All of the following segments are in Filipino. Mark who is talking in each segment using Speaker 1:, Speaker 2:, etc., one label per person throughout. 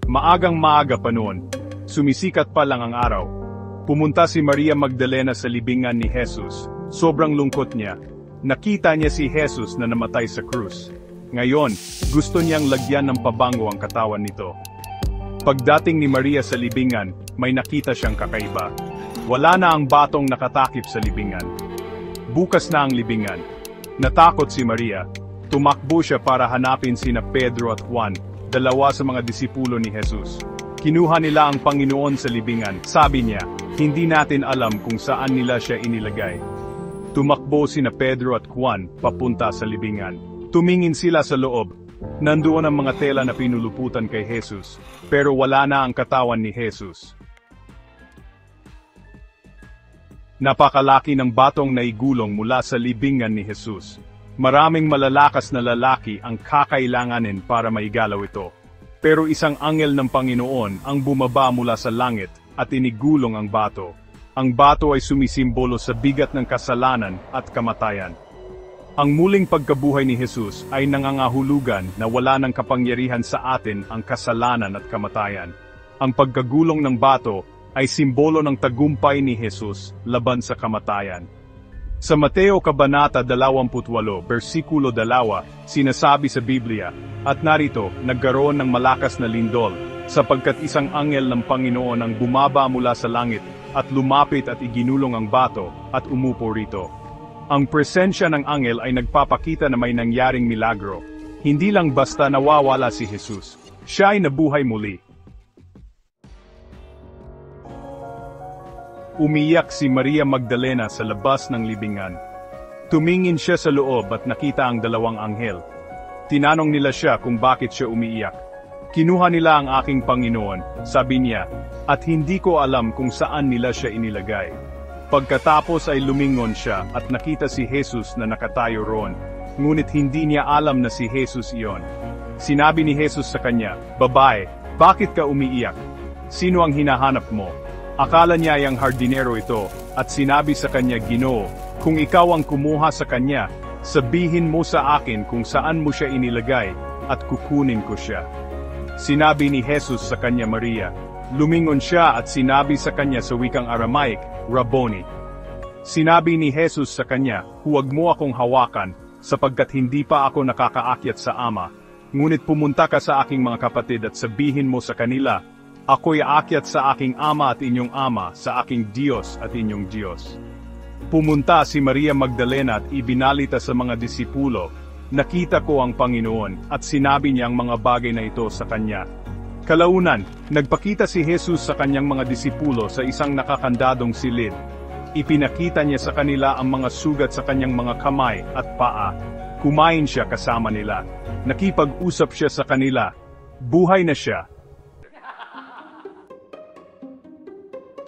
Speaker 1: Maagang-maaga pa noon, sumisikat pa lang ang araw. Pumunta si Maria Magdalena sa libingan ni Jesus. Sobrang lungkot niya. Nakita niya si Jesus na namatay sa krus. Ngayon, gusto niyang lagyan ng pabango ang katawan nito. Pagdating ni Maria sa libingan, may nakita siyang kakaiba. Wala na ang batong nakatakip sa libingan. Bukas na ang libingan. Natakot si Maria. Tumakbo siya para hanapin sina Pedro at Juan, dalawa sa mga disipulo ni Jesus. Kinuha nila ang Panginoon sa libingan. Sabi niya, hindi natin alam kung saan nila siya inilagay. Tumakbo sina Pedro at Juan papunta sa libingan. Tumingin sila sa loob. Nandoon ang mga tela na pinuluputan kay Jesus, pero wala na ang katawan ni Jesus. Napakalaki ng batong naigulong mula sa libingan ni Jesus. Maraming malalakas na lalaki ang kakailanganin para maigalaw ito. Pero isang anghel ng Panginoon ang bumaba mula sa langit at inigulong ang bato. Ang bato ay sumisimbolo sa bigat ng kasalanan at kamatayan. Ang muling pagkabuhay ni Jesus ay nangangahulugan na wala ng kapangyarihan sa atin ang kasalanan at kamatayan. Ang pagkagulong ng bato ay simbolo ng tagumpay ni Jesus laban sa kamatayan. Sa Mateo Kabanata 28, versikulo 2, sinasabi sa Biblia, at narito, nagkaroon ng malakas na lindol, sapagkat isang anghel ng Panginoon ang bumaba mula sa langit, at lumapit at iginulong ang bato, at umupo rito. Ang presensya ng anghel ay nagpapakita na may nangyaring milagro. Hindi lang basta nawawala si Jesus, siya ay nabuhay muli. Umiyak si Maria Magdalena sa labas ng libingan. Tumingin siya sa loob at nakita ang dalawang anghel. Tinanong nila siya kung bakit siya umiiyak. Kinuha nila ang aking Panginoon, sabi niya, at hindi ko alam kung saan nila siya inilagay. Pagkatapos ay lumingon siya at nakita si Jesus na nakatayo roon, ngunit hindi niya alam na si Jesus iyon. Sinabi ni Jesus sa kanya, "Babae, bakit ka umiiyak? Sino ang hinahanap mo?" Akala niya ang hardinero ito, at sinabi sa kanya, "Ginoo, kung ikaw ang kumuha sa kanya, sabihin mo sa akin kung saan mo siya inilagay, at kukunin ko siya." Sinabi ni Jesus sa kanya, "Maria." Lumingon siya at sinabi sa kanya sa wikang Aramaic, "Rabboni." Sinabi ni Jesus sa kanya, "Huwag mo akong hawakan, sapagkat hindi pa ako nakakaakyat sa Ama. Ngunit pumunta ka sa aking mga kapatid at sabihin mo sa kanila, ako'y aakyat sa aking Ama at inyong Ama, sa aking Diyos at inyong Diyos." Pumunta si Maria Magdalena at ibinalita sa mga disipulo, "Nakita ko ang Panginoon," at sinabi niya ang mga bagay na ito sa kanya. Kalaunan, nagpakita si Jesus sa kanyang mga disipulo sa isang nakakandadong silid. Ipinakita niya sa kanila ang mga sugat sa kanyang mga kamay at paa. Kumain siya kasama nila. Nakipag-usap siya sa kanila. Buhay na siya.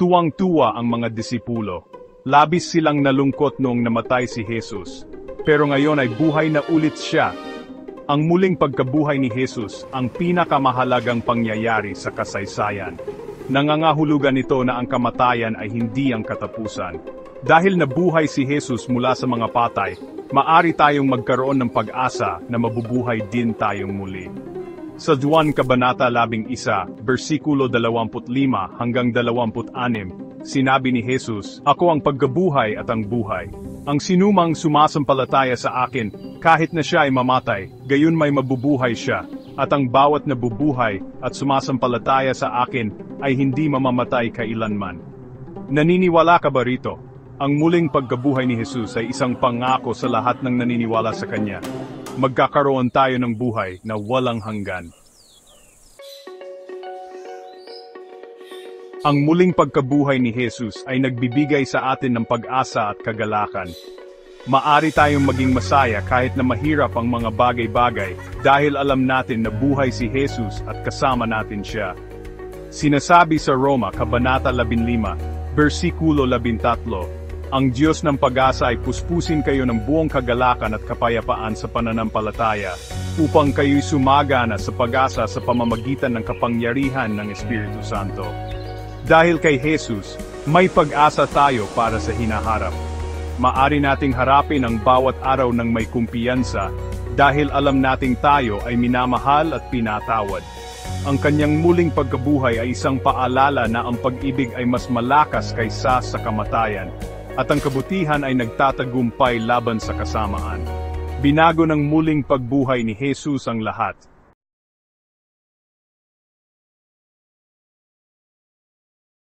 Speaker 1: Tuwang-tuwa ang mga disipulo. Labis silang nalungkot noong namatay si Jesus. Pero ngayon ay buhay na ulit siya. Ang muling pagkabuhay ni Jesus ang pinakamahalagang pangyayari sa kasaysayan. Nangangahulugan ito na ang kamatayan ay hindi ang katapusan. Dahil nabuhay si Jesus mula sa mga patay, maari tayong magkaroon ng pag-asa na mabubuhay din tayong muli. Sa Juan Kabanata 11, versikulo 25 hanggang 26, sinabi ni Jesus, "Ako ang pagkabuhay at ang buhay. Ang sinumang sumasampalataya sa akin, kahit na siya ay mamatay, gayon may mabubuhay siya, at ang bawat nabubuhay at sumasampalataya sa akin ay hindi mamamatay kailanman." Naniniwala ka ba rito? Ang muling pagkabuhay ni Jesus ay isang pangako sa lahat ng naniniwala sa Kanya. Magkakaroon tayo ng buhay na walang hanggan. Ang muling pagkabuhay ni Jesus ay nagbibigay sa atin ng pag-asa at kagalakan. Maari tayong maging masaya kahit na mahirap ang mga bagay-bagay dahil alam natin na buhay si Jesus at kasama natin siya. Sinasabi sa Roma Kabanata 15, versikulo 13, "Ang Diyos ng pag-asa ay puspusin kayo ng buong kagalakan at kapayapaan sa pananampalataya, upang kayo'y sumagana sa pag-asa sa pamamagitan ng kapangyarihan ng Espiritu Santo." Dahil kay Jesus, may pag-asa tayo para sa hinaharap. Maari nating harapin ang bawat araw ng may kumpiyansa, dahil alam nating tayo ay minamahal at pinatawad. Ang kanyang muling pagkabuhay ay isang paalala na ang pag-ibig ay mas malakas kaysa sa kamatayan, at ang kabutihan ay nagtatagumpay laban sa kasamaan. Binago ng muling pagbuhay ni Jesus ang lahat.